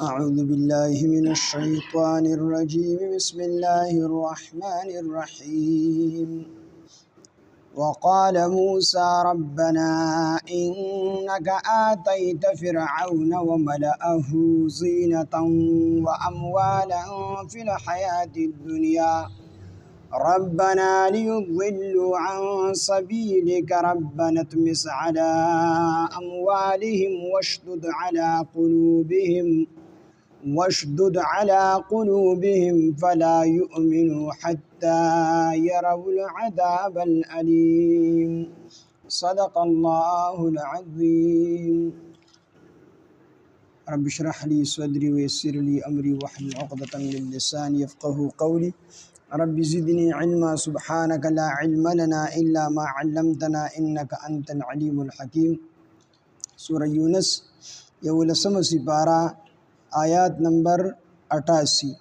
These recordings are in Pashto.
أعوذ بالله من الشيطان الرجيم بسم الله الرحمن الرحيم وقال موسى ربنا إنك آتيت فرعون وملأه زينة وأموالا في الحياة الدنيا ربنا ليضلوا عن سبيلك ربنا اطمس على أموالهم واشدد على قلوبهم فلا يؤمنوا حتى يروا العذاب الأليم صدق الله العظيم رب اشرح لي صدري ويسر لي أمري واحلل عقدة من لساني يفقه قولي رب زدني علما سبحانك لا علم لنا إلا ما علمتنا إنك أنت العليم الحكيم سورة يونس يولسم سپارہ آیات نمبر 88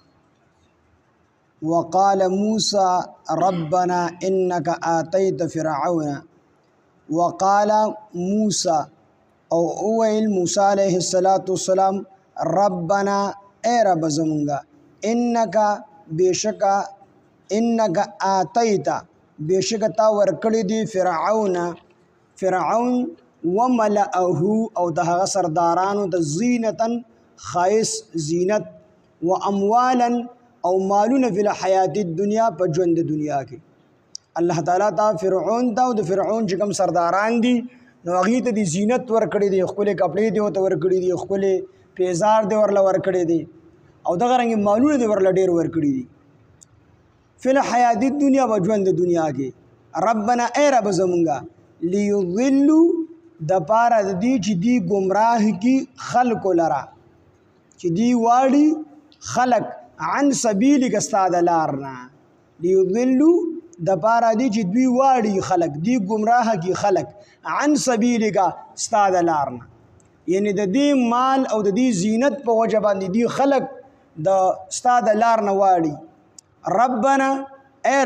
وقال موسى ربنا إنك آتيت فرعون وقال موسى او اویل موسیٰ علیہ السلام ربنا اے رب زمونگا انک آتیتا بیشکتا ورکڑی دی فرعون وملأه او دهغ سردارانو د زینتا خائص زینت و اموالا او مالون فی الحیات الدنیا پا جوند دنیا کی اللہ تعالیٰ تا فرعون تا او د فرعون چکم سرداران دی نو اغیت دی زینت ورکڑی دی خپل کپڑے دی او ورکڑی دی خپل پیزار دی ورلا ورکڑی دی او دغه رنګ مالونه دی ورلا ډیر ورکڑی دی فی الحیات الدنیا و جوند دنیا کی ربنا اے رب زمونگا لیضلوا د پاره د دې چې دی گمراه کی خلق لرا چې دی واړي خلق عن سبیلک استاد لارنا لیضلوا د پاره دی چې دوی واړي خلق دی گمراه کی خلق عن سبیلک استاد لارنا یعنی د دې مال او د دې زینت په وجه باندې دی خلق د استاد لارنا واړي ربنا اے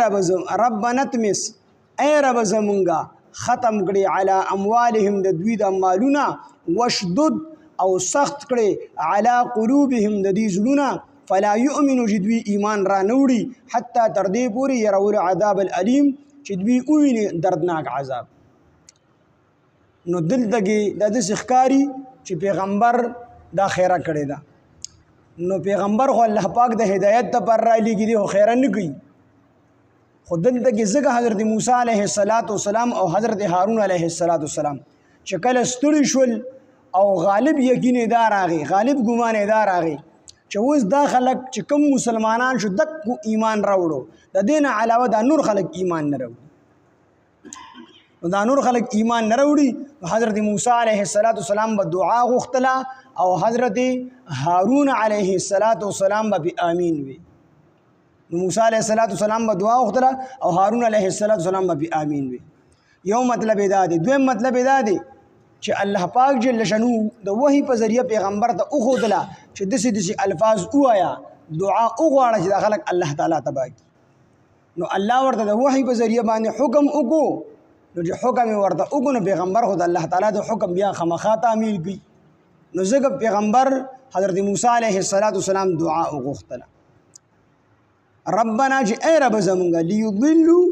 ربنا تمس اے رب زمونگا ختم کړي علی اموالهم د دوی د مالونه وشدد او سخت کړي علی قلوبهم د دې زړونه فلا یؤمنوا جدوی ایمان را نوړي حتی تر دې پورې يروا العذاب الالم چې دوی ویني دردناک عذاب نو دلته د دې ښکاری چې پیغمبر دا خیره کړي دا نو پیغمبر خو الله پاک د هدایت ته پر را لګي دی خو خیره نه کوي خود دلته کې ځکه حضرت موسی علیه السلام او حضرت هارون علیه السلام چې کله ستړي شول او غالب یقین دار راغی غالب ګمان دار راغی چې اوس دا خلک چې کوم مسلمانان شو دک ایمان راوړو د دین علاوه دا نور خلک ایمان نه راوړي حضرت موسی علیه السلام به دعا غوښتله او حضرت هارون علیه السلام به آمین وی موسی علیہ السلام به دعا وکړه او هارون علیہ السلام به آمین وی یو مطلب دا دی دویم مطلب دا دی چې الله پاک جل شانو د وحی په ذریعہ پیغمبر ته اوخدله چې دسی الفاظ وایا دعا وغواړه چې خلک الله تعالی تبا کی نو الله ورته د وحی په ذریعہ باندې حکم وکړو نو چې حکم ورته وکړو پیغمبر خود الله تعالی د حکم بیا خامخا تعمیل کی نو ځکه پیغمبر حضرت موسی علیہ السلام دعا وغوښتله ربنا چې اے رب زمونگا لیضلوا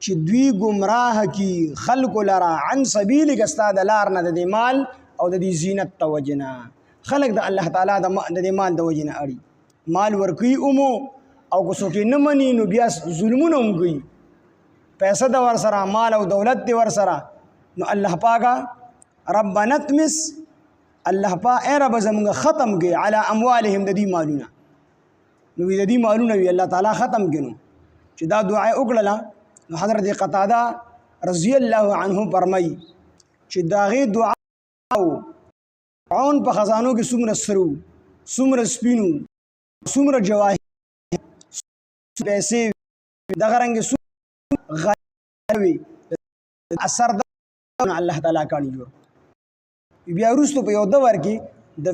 چې دوی گمراه کی خلق لرا عن سبیلک استاد لارنا د مال او د زینت توجنا خلق د الله تعالی د مال د وجنه اړي مال ورکی اومو او کو څوک نه مني نو بیا ظلمونه هم کوي پیسې د ور سره مال او دولت د ور سره نو الله پاکا ربنا تمس الله پاک اے رب زمونگا ختم کی علی اموالهم د دې مالونه نو د دې مالونه وی الله تعالی ختم کینو چې دا دعا وکړه نو حضرت قتاده رضی الله عنه فرمای چې داغه دعا فرعون په خزانو کې څومره سرو څومره سپینو څومره جواهر پیسې دغه رنګ غوي اثر د الله تعالی کړي جوړ بیا وروسته په یو دور کې د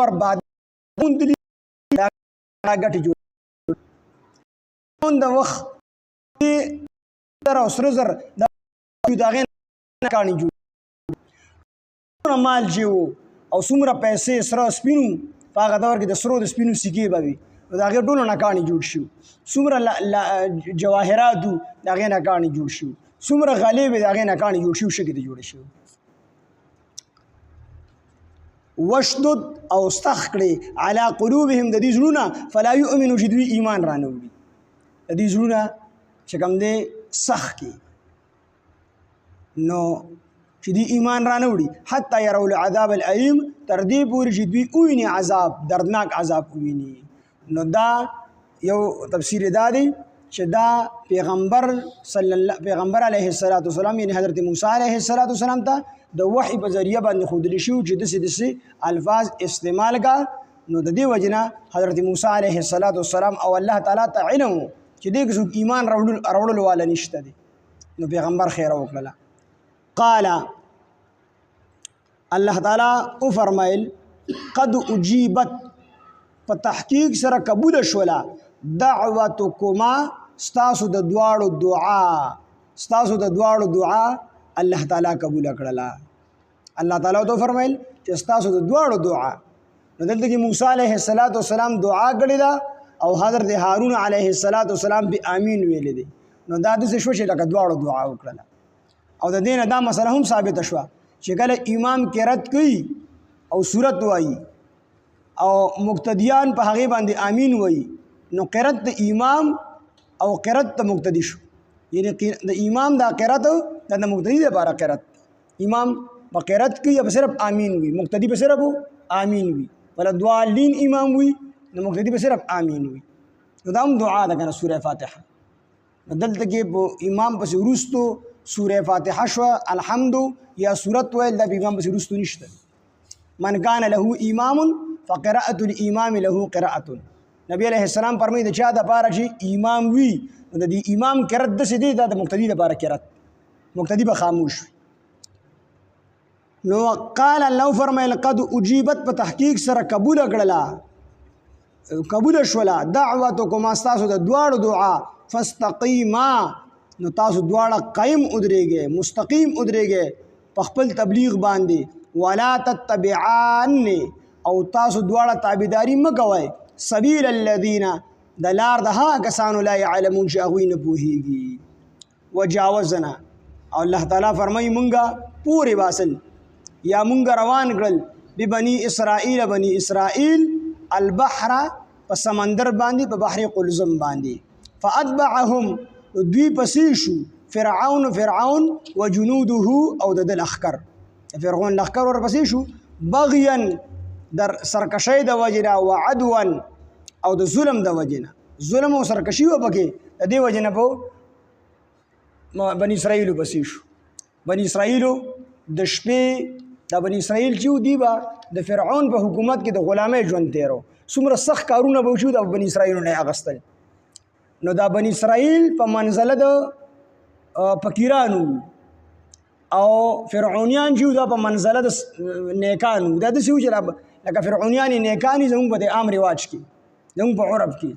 ور بعد غټي جوړ د وخت تر اوسره زر د داغه کانی جوړ مال جیو او څومره پیسې سره سپینو په هغه دور کې د سرو د سپینو سکې به وي نو د هغې ټولو نه کاڼي جوړ شي څومره جواهرات وو د هغې نه کاڼي جوړ شي څومره غلې وې د هغې نه کاڼي جوړ شي شګې ته جوړې شي وشدد او سخت کړي علی قلوبهم د دې زړونه فلا یؤمنو چې دوی ایمان را نه وړي د دې زړونه چې کوم دی سخت کړي نو چې دوی ایمان را نه وړي حتی یروا العذاب الالیم تر دې پورې چې دوی وویني عذاب دردناک عذاب وویني نو دا یو تفسیر دا دی چې دا پیغمبر علیه السلام یعنی حضرت موسی علیه السلام ته د وحی په ذریعه باندې ښودلی شوي چې داسې الفاظ استعمال کا نو د دې وجې نه حضرت موسی علیه السلام او الله تعالی ته علم و چې دې کې څوک ایمان راوړلو والا نشته دی نو پیغمبر خیره وکړله قال الله تعالی وفرمایل قد اجیبت په تحقیق سره قبول شوله دعوتکما ستاسو د دواړو دعا الله تعالی قبول کړله الله تعالی ته فرمایل چې ستاسو د دواړو دعا نو دلته کې موسی علیه السلام دعا کړې ده او حضرت هارون علیه السلام به آمین ویلې دي نو دا داسې شو چې لکه دواړو دعا وکړله او د دې نه دا مسله هم ثابته شوه چې کله امام قرأت کوي او سورت وایي او مقتدیان په هغې باندې آمین وایي نو قرأت د امام او قرأت د مقتدی شو یعنی د امام دا قرأت دا د مقتدی لپاره قرأت امام په قرأت کوي یا صرف آمین وي مقتدی په صرف آمین وي ولا ضالین امام وي نو مقتدی په صرف آمین وي نو دا هم دعا ده کنه سوره فاتحه دلته کې په امام پسې وروستو سوره فاتحه شوه الحمد یا سورت ویل دا په امام پسې وروستو نشته من کان له امام فقراءة الامام له قراءة نبی علیہ السلام فرمایي د چا دپاره چې امام وي نو د دې امام قرأت داسې دی دا د مقتدي دپاره قرأت مقتدي به خاموش وي نو قال الله فرمایل قد اجیبت په تحقیق سره قبول شوله دعوتکما ستاسو د دواړو دعا فاستقیما نو تاسو دواړه قایم ودرېږئ مستقیم ودرېږئ په خپل تبلیغ باندې ولا تتبعان او تاسو دواړه تابعداري مه کوئ سبیل الذین د لار د هغه کسانو لا یعلمون چې هغوی نه پوهېږي وجاوزنا او الله تعالی فرمایي مونږه پورې باسل یا مونږ روان کړل ببني اسرائیل البحر په سمندر باندې په بحر قلزم باندې فاتبعهم دوی پسې شو فرعون وجنوده او د لښکر فرعون لښکر ورپسې شو بغیا در سرکشۍ د وجې نه وعدوا او د ظلم د وجې نه ظلم او سرکشي وه پکې د دې وجې نه په بني اسرائیلو پسې شو بني اسرائیلو د شپې دا بني اسرائیل چې دی به د فرعون په حکومت کې د غلامۍ ژوند تېرو څومره سخت کارونه به وشو د بني اسرائیلو نه اخیستل نو دا بني اسرائیل په منزله د فقیرانو او فرعونیان چې دا په منزله د نیکانو دا داسې و چې لکه فرعونیان نیکان زموږ په د عام رواج کې زموږ په عرب کې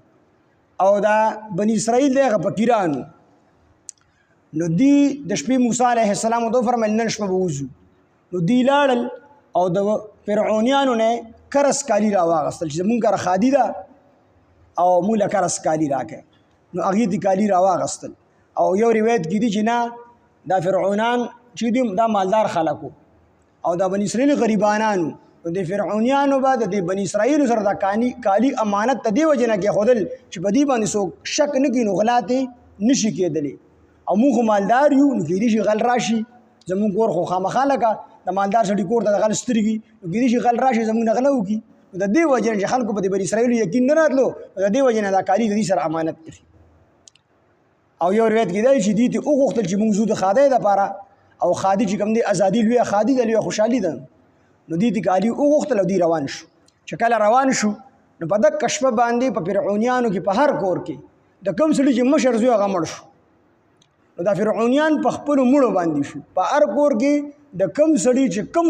او دا بني اسرائیل د هغه فقیرانو نو دی د شپې موسی علیه السلام ته وفرمیل نن شپه به وځو نو دی لاړل او د فرعونیانو نه کرس کالي راواغستل چې زموږ کره خادي ده او موږ له کرس کالي راکړئ نو هغې دې کالي راواغستل او یو روایت کې دي چې نه دا فرعونان چې دي دا مالدار خلکو او دا بني اسرائیل غریبانانو نو د فرعونیانو به د بني اسرائیلو سره دا کالي امانت ته دې وجې نه کېښودل چې په دې باندې څوک شک نه کړي نو غلا ترې نشي کېدلی او موږ خو مالدار یو نو کېدای شي غل راشي زموږ کور خو خامخا لکه د مالدار سړي کور ته د غل سترګي نو کېدای شي غل راشي زموږ نه غله وکړي نو د دې وجې نه چې خلکو په د بني اسرائیلو یقین نه راتلو د دې وجې نه دا کالي د دې سره امانت کړي او یو روایت کې دی چې دې ته وغوښتل چې موږ ځو د خادۍ دپاره او خادي چې کوم دی ازادي لویه خادي ده لویه خوشحالي ده نو دې ته کالي وغوښتل او دې روان شو چې کله روان شو نو په دغه شپه باندې په فرعونیانو کې په هر کور کې د کوم سړي چې مشر زوی هغه مړ شو نو دا فرعونیان په خپلو مړو باندې شو په هر کور کې د کوم سړي چې کوم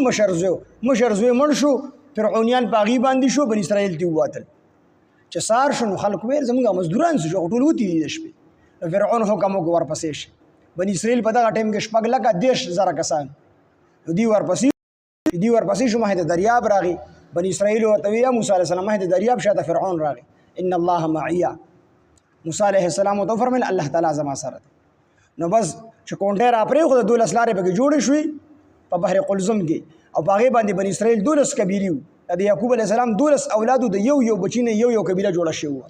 مشر زوی مړ شو فرعونیان په هغې باندې شو بني اسرائیل ته ووتل چې سهار شو نو خلکو ویل زموږ مزدوران څه شو ټول وتي دي د شپې فرعون حکم وکړ ورپسې شي بني اسرائیل په دغه ټایم کې 6,10,000 کسان نو دوی ورپسې دی ورپسې شو مخې ته دریاب راغی. بني اسرائیل ورته وی یا موسی علیه السلام مخې ته دریاب شاته فرعون راغی. ان الله معي. موسی علیه السلام ورته وفرمیل الله تعالی زما سره دی. نو بس چې کونډه را پرېښوده 12 لارې پکې جوړې شوې په بحر قلزم کې او په هغې باندې بني اسرائیل 12 قبیلې وو. د یعقوب علیه السلام 12 اولادو د یو بچي نه یو قبیله جوړه شوې وه.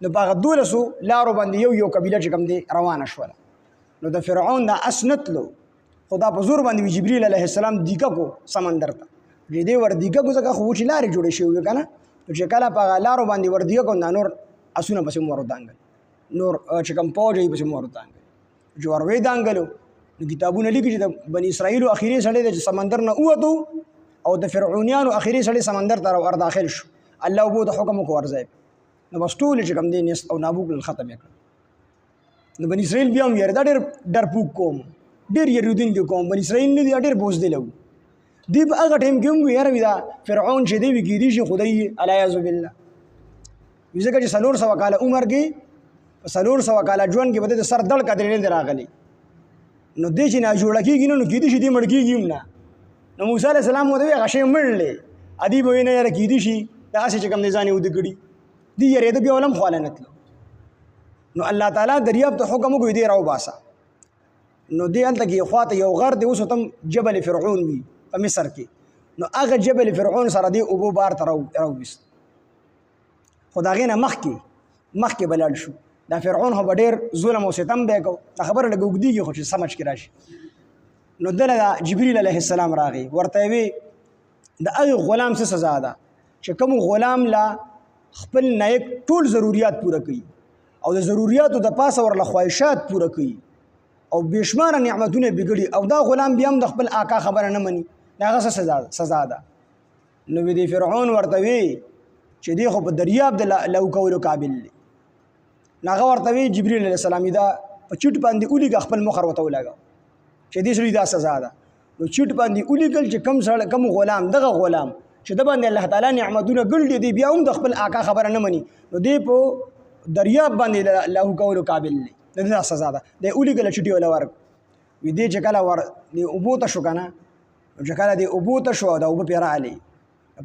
نو په هغه 12 لارو باندې یو قبیله چې کوم دی روانه شوله. نو د فرعون دا اس نه تلو خدا په زور باندې جبرئیل علیه السلام دیګه کو سمندر ته چې دې ور دیګه کو ځکه خو چې لارې جوړې شوې وې که نه. نو چې کله په هغه لارو باندې ور دیګه کو دا نور اسونه پسې مو ور ودانګل نور چې کوم پوځ یې پسې مو ور ودانګل چې ور وې دانګلو. نو کتابونه لیکي چې د بني اسرائیلو اخري سړی دی چې سمندر نه ووتو او د فرعونیانو اخري سړی سمندر ته ور داخل شو. الله وبو د حکم کو ورځي نو بس ټول چې کوم دی نس او نابوک ختم کړ. نو بني اسرائیل بیا هم یاره دا ډېر ډرپوک قوم ډېر یریدونکي قوم بني اسرائیل نه دي ډېر بوزدل وو. دی په هغه ټایم کې هم وي یاره وي دا فرعون چې دی وي کېدای شي خدای علیاذ بالله وي ځکه چې 400 کاله عمر کې په 400 کاله ژوند کې به د سر دړ قدرې نه راغلی. نو دی چې ناجوړه کېږي نو کېدای شي دی مړ کېږي هم نه. نو موسی علیه السلام ورته وایي هغه شی مړلی ادي به وایي نه یاره کېدای شي داسې چې کوم دی ځان یې وده کړي دی یارېده بیا ولم خواله نه تلو. نو الله تعالی دریاب ته حکم وکړو دی راوباسه. نو دی هلته کې خواته یو غر دی اوس هم جبل فرعون وي په مصر کې. نو هغه جبل فرعون سره دی اوبو بار ته راوویست. خو د هغې نه مخکې به لاړ شو. دا فرعون خو به ډېر ظلم او ستم به یې کو دا خبره لږ اوږدېږي خو چې سمجھ کې راشي. نو دله دا جبریل علیه السلام راغی ورته یې وی د هغې غلام څه سزا ده چې کوم غلام لا خپل نایک ټول ضروریات پوره کوي او د ضروریاتو د پاسه ورله خواهشات پوره کوي او بېشماره نعمتونه بګړي او دا غلام بیا هم د خپل آقا خبره نه مني د هغه څه سزا ده. نو وی دی فرعون ورته وی چې دی خو په دریاب د لو کولو قابل دی. نو هغه ورته وی جبریل علیه السلام دا په چټ باندې ولیږه خپل مخر ورته ولګه چې دې سړي دا سزا ده. نو چټ باندې ولیږل چې کم غلام دغه غلام چې د باندې الله تعالی نعمتونه ګړي دی بیا هم د خپل آقا خبره نه مني نو دی په دریاب باندې لو کولو قابل دی. دا سزا ده دی ولیږله چټي ولا ورک وی دی چې کله ور دی اوبو ته شو که نه چې کله دی اوبو ته شو دا اوبه پرې راغلی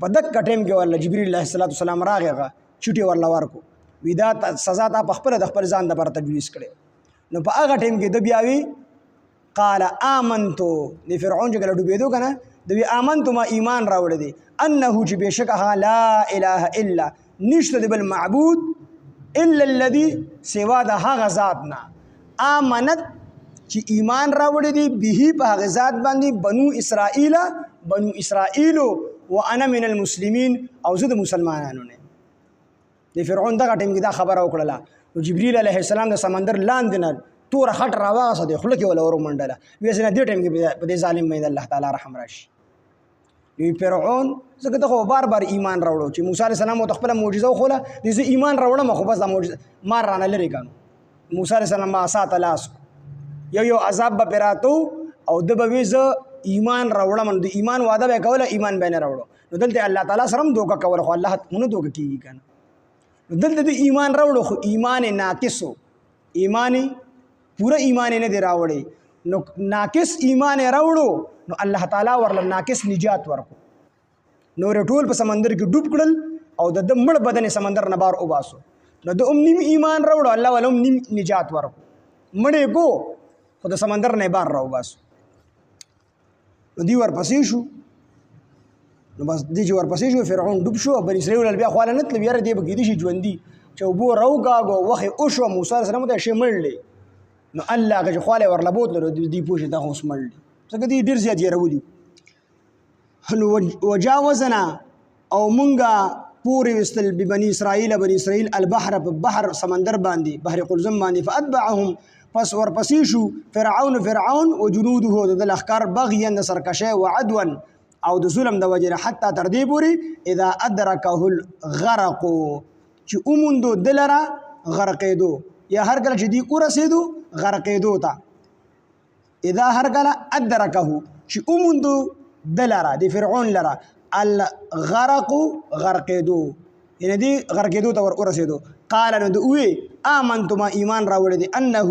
په دقه ټایم کې ورله جبریل علیه السلام راغی هغه چټي ورله ورکو وی دا سزا تا په خپله د خپل ځان دپاره تجویز کړی. نو په هغه ټایم کې د بیا وی قال آمنتو د فرعون چې کله ډوبېدو که نه د وی آمنتو ما ایمان راوړی دی انه چې بېشکه هغه لا اله الا نشته د بل معبود الا الذي سوا د هغه ذات نه آمنت چې ایمان راوړی دی به په هغه ذات باندې بنو اسرائیلو وانا من المسلمین او زه د مسلمانانو نه. د فرعون دغه ټیم کې دا خبره وکړله. نو جبریل علیه السلام د سمندر لاندې نه توره خټ راواغسه دی خوله کې وله ور ومنډله ویسې نه دې ټیم کې په دې ظالم باندې الله تعالی رحم راشي. وی فرعون ځکه ته خو بار ایمان راوړو چې موسی علیه السلام ورته خپله معجزه وښوله دې زه ایمان راوړم خو بس دا معجزه مار رانه لرې کړو. موسی علیه السلام به عصا ته لاس یو عذاب به پرې راته او ده به وی زه ایمان راوړم د ایمان وعده به یې کوله ایمان به یې نه راوړو. نو دلته الله تعالی سره هم دوکه کوله خو الله نه دوکه کېږي که نه. نو دلته د ایمان راوړو خو ایمان ناقص و ایمان پوره ایمان نه دی راوړی. نو ناقص ایمان یې راوړو نو الله تعالی ورله ناقص نجات ورکو. نور ټول په سمندر کې ډوب کړل او د ده مړ بدن سمندر نه بار وباسو. نو د نیم ایمان راوړو الله والا هم نیم نجات ورکو مړ یې کو خو د سمندر نه بار راوباسو. نو دی ورپسې شو. نو بس دی چې ورپسې شو فرعون ډوب شو بني اسرائیل بیا خواله نه تلل یاره دی به کېدای شي ژوندي چې اوبو راوکاږو وخې وشوه موسی علیه السلام ته شی مړلی. نو الله هغه چې خواله ورله بوتلو دی پوه شي دغه اوس مړ دی ځکه دی ډېر زیات یېرولي. نو وجاوزنا او مونږه پورې وستل بني اسرائیل البحر په بحر سمندر باندې بحر قلزم باندې فاتبعهم پس ورپسې شو فرعون و جنوده د لښکر بغیا د سرکشۍ و عدوا او د ظلم د وجې نه حتی تر دې پورې اذا ادرکه الغرق چې وموندو ده لره غرقېدو یا هر کله چې دوی ورسېدو غرقېدو ته اذا هر کله ادرکه چې وموندو ده لره د فرعون لره الغرق غرقېدو یعنی دی غرقېدو ته ورسېدو قال نو د وی آمنتو ما ایمان راوړی دی انه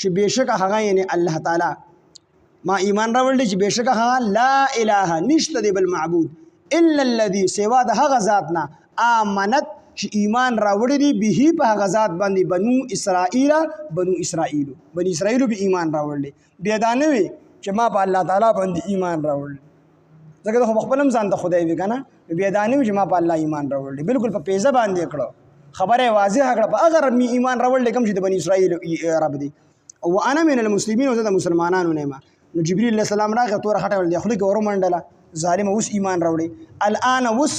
چې بېشکه هغه یعنی الله تعالی ما ایمان راوړل چې بشک ها لا اله نشته دی بل معبود الا الذي سوا د هغه ذات نه امنت چې ایمان راوړی دی به په هغه ذات باندې بنو اسرائیل به ایمان راوړل بیا دا نه وي چې ما په الله تعالی باندې ایمان راوړل ځکه خو خپل هم ځان ته خدای وی کنه بیا دا نه وي چې ما په الله ایمان راوړل بالکل په پیزه باندې کړو خبره واضحه کړه په هغه رب ایمان راوړل کوم چې د بنی اسرائیل رب دی او انا من المسلمین او د مسلمانانو نه ما نو جبرئیل علیہ السلام راغی تور خټه ول دی خلک ور منډله ظالم اوس ایمان راوړي الان اوس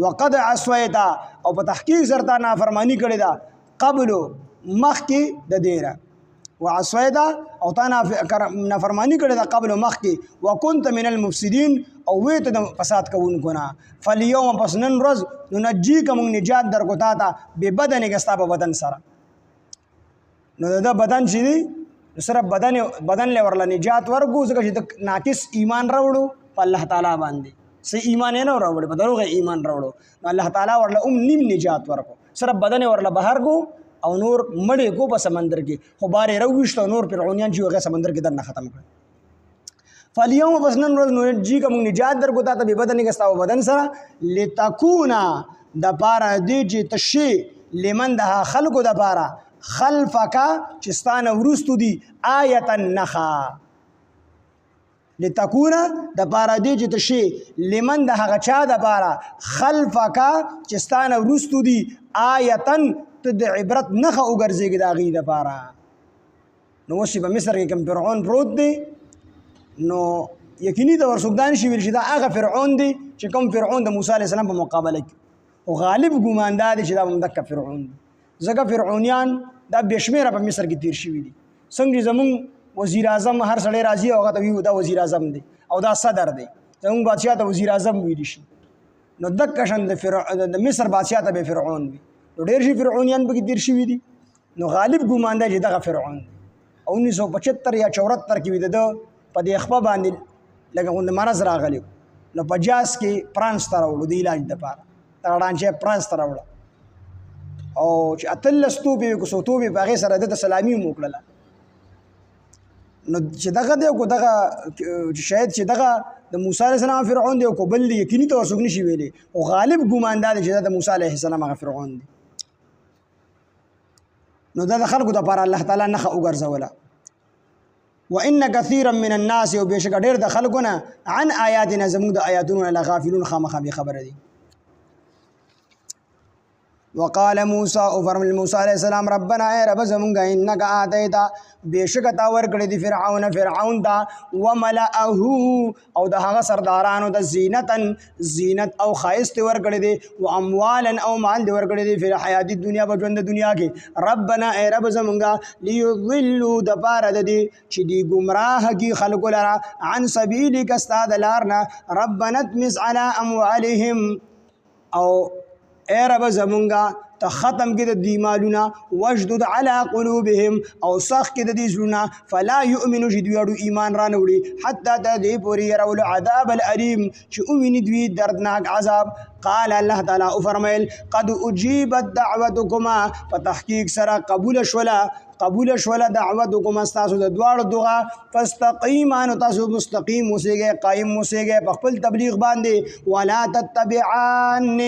وقد عصيت او په تحقیق سره تا نافرمانی کړی دا قبل مخکې د دیره وعصيت او تا نافرمانی کړی دا قبل مخکې وكنت من المفسدين او وې ته د فساد کوونکو نه فاليوم پس نن ورځ ننجيکم نجات درکو تا ته به بدن کې ستا په بدن سره نو دا بدن چې دی سره بدن له ورله نجات ورکو ځکه چې د ناقص ایمان راوړو په الله تعالی باندې سه ایمان نه راوړو په دروغه ایمان راوړو الله تعالی ورله نیم نجات ورکو سره بدن ورله بهر کو او نور مړې کو په سمندر کې خو بارې رويشته نور فرعونیان چې هغه سمندر کې دنه ختم کړ فاليوم بس نن ورځ نو جی کوم نجات درکو ته به بدن کې ستاو بدن سره لتكونا د پاره دی چې تشي لمن د خلقو د پاره خلفک چستانه ورستو دی آیتا نخا لتكونا د پاره دی چې تشي لمن د هغه چا د پاره خلفک چستانه ورستو دی آیتا ته د عبرت نخا وګرځيږي د غي د پاره نو وشي په مصر کې کوم فرعون پروت دی نو یقیني د ورسودان شي ویل چې دا هغه فرعون دی چې کوم فرعون د موسی عليه السلام په مقابله کې او غالب ګوماندار دی چې دا مدک فرعون دی زګه فرعونیان دا بشمیره په مصر کې تیر شوی دي څنګه زمون وزیر اعظم هر سړی راځي او هغه ته وی دا وزیر اعظم دی او دا صدر دی زمون بادشاہ ته وزیر اعظم ویل شي نو دک شند د مصر بادشاہ ته به فرعون وي نو ډیر شي فرعونیان به تیر شوی دي نو غالب ګومانده چې دغه فرعون او 1975 یا 74 کې وي د په دې خپه باندې لکه غوند مرز راغلی نو په جاس کې پرانس تراوړو د علاج لپاره دا ډانچه پرانس تراوړو او چې اتلستو به کو سوتو به باغې سره د سلامي موکړه نو چې دغه دی کو دغه شاید چې دغه د موسی عليه السلام فرعون دی کو بل یقیني تور سګنی شي ویلې او غالب ګوماندار چې د موسی عليه السلام هغه فرعون دی نو دا خلکو د پر الله تعالی نه وګرځوله وان كثيرا من الناس وبشک ډیر د خلکونه عن آیاتنا زموږ د آیاتونو لا غافلون خامخ به خبر دي وقال موسى او فرمل موسی علیہ السلام ربنا اے رب زمونږه انک اتیتا بشک تا ور کړی دی فرعون دا وملئه او د هغه سردارانو د زینت او خایست ور کړی دی او اموالا او مال دی ور کړی دی په حیات دنیا په ژوند دنیا کې ربنا اے رب زمونږه ليضلوا د پاره د دې چې دی گمراه کی خلق لرا عن سبیلک استاد لارنا ربنا تمس علی اموالهم او اے رب زمونږه ته ختم کې د دې مالونه وجدد علی قلوبهم او سخ کې د دې زړونه فلا یؤمنو چې دوی اړو ایمان را نه وړي حتی د دې پورې يرول عذاب الالم چې اومني دوی دردناک عذاب قال الله تعالی او فرمایل قد اجيبت دعوتكما په تحقیق سره قبول شولا دعوتكم استاسو د دواړو دعا فاستقیمانو تاسو مستقیم اوسئ قائم اوسئ په خپل تبلیغ باندې ولا تتبعان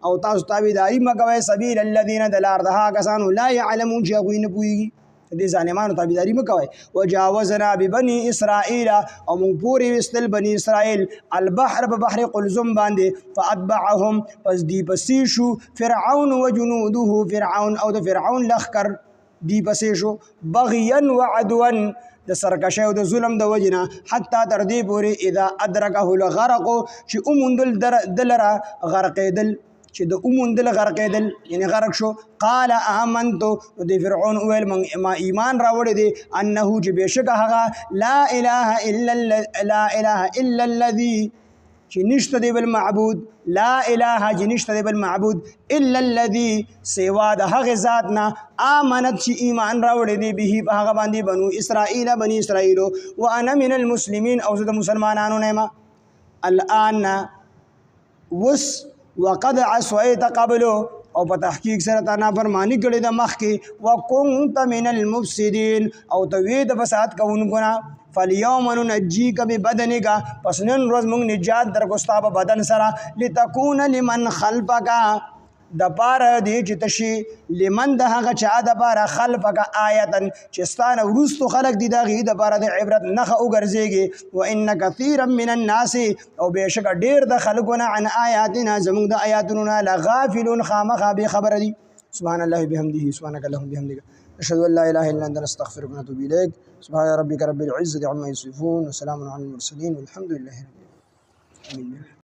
او تاسو تابعداري مګوي سبیل الذين دلار دها کسانو لا يعلمون چې غوی نه پويږي دې ظالمانو تابعداري مګوي وجاوزنا ببني اسرائيل او موږ پوری وستل بني اسرائيل البحر ببحر قلزم باندې فاتبعهم پس دی پسې شو فرعون وجنوده فرعون او د فرعون لخر دی پسې شو بغيا وعدوا د سرکشه او د ظلم د وجنه حتی تر دې پورې اذا ادرکه الغرق چې اومندل دلرا غرقیدل چې د اومندل غرقیدل یعنی غرق شو قال آمنت د فرعون ویل ما ایمان راوړی دی انه چې بشک هغه لا اله الا الذي چې نشته دی بل معبود لا اله چې نشته دی بل معبود الا الذي سوا د هغه ذات نه امنت چې ایمان راوړی دی به په هغه باندې بني اسرائیل وانا من المسلمين او زه د مسلمانانو نه ما الان وس وقد عصيت قبل او په تحقیق سره تا نافرمانی کړې د مخ کې وكنت من المفسدين او توید فساد کوونکو نه فالیوم ننجیک ببدنک پس نن ورځ موږ نجات درکو ستا په بدن سره لتكون لمن خلفک د پاره دی چې تشي لمن د هغه چا د پاره خلفک آیتن چې ستانه ورستو خلق دي دغه د پاره د عبرت نخه وګرځيږي وان كثيرا من الناس او بشک ډیر د خلقونه عن آیاتنا زموږ د آیاتونو نه لغافلون خامخا به خبر دي سبحان الله بحمده سبحانك اللهم بحمدك اشهد ان لا اله الا انت نستغفرك ونتوب اليك سبحان ربك رب العزه عما يصفون وسلام على المرسلين والحمد لله رب العالمين.